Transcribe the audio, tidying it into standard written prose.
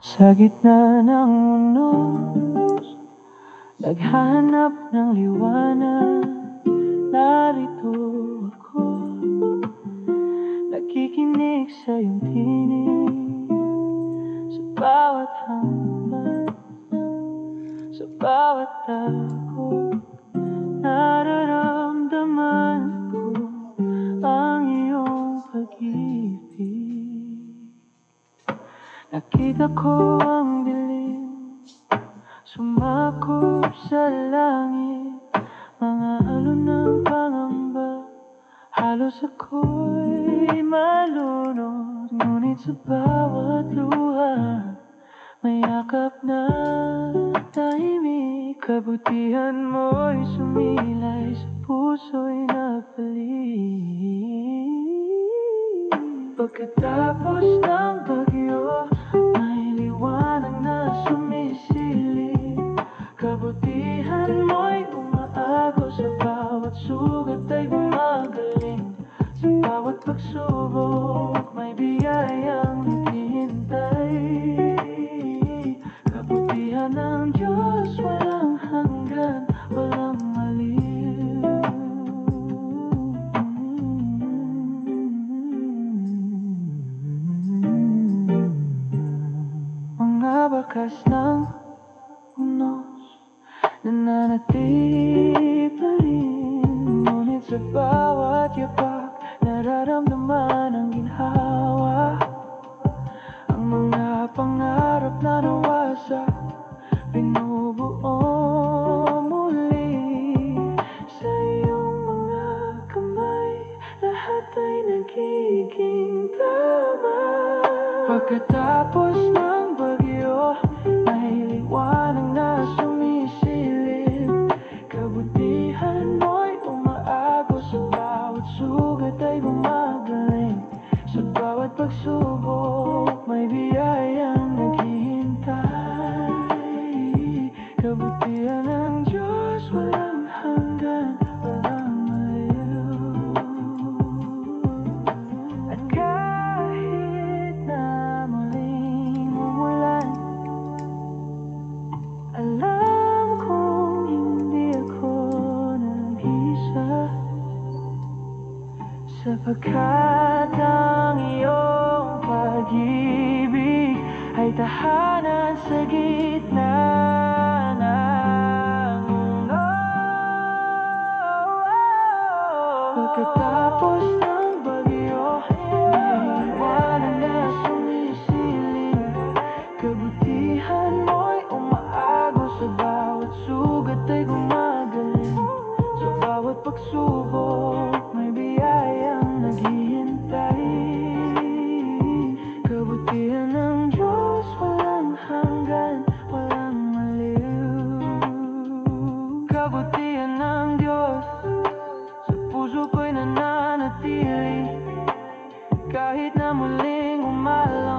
Sa gitna ng unos, naghahanap ng liwanag. Narito ako, nakikinig sa iyong tinig. Sa bawat hamon, sa bawat takot, nararamdaman ko ang iyong pag-ibig. Nakita ko ang dilim, sumakop sa langit. Mga alon ng pangamba, halos ako'y malunod. Ngunit sa bawat luha, may yakap na tahimik. Kabutihan mo'y sumilay, sa puso'y nagpalit. Pagkatapos ng bagyo, may liwanag na sumisilip. Kabutihan mo'y umaagos, sa bawat sugat ay gumagaling. Sa bawat pagsubok, may biyayang naghihintay. Kabutihan ng Diyos, walang hanggan, walang maliw. Mga bakas ng unos, nananatili pa rin. Ngunit sa bawat yapak, nararamdaman ang ginhawa. Ang mga pangarap na nawasak, binubuo muli. Sa iyong mga kamay, lahat ay nagiging tama. Pagkatapos ng bagyo, may liwanag na sumisilip. Kabutihan mo'y umaagos, sa bawat sugat ay gumagaling. Sa bawat pagsubok, may biyayang naghihintay. Kabutihan ng Diyos, walang hanggan, walang maliw. At kahit na muling umulan, alam kong hindi ako nag-iisa. Sapagkat ang iyong pag-ibig ay tahanan sa gitna ng unos. Pagkatapos ng bagyo, may liwanag na sumisilip. Kabutihan mo'y umaagos, sa bawat sugat ay gumagaling. Sa bawat pagsubok, may biyayang naghihintay. Kabutihan ng Diyos, walang hanggan, walang maliw. Kabutihan ng Diyos, sa puso ko'y nananatili. Kahit na muling umala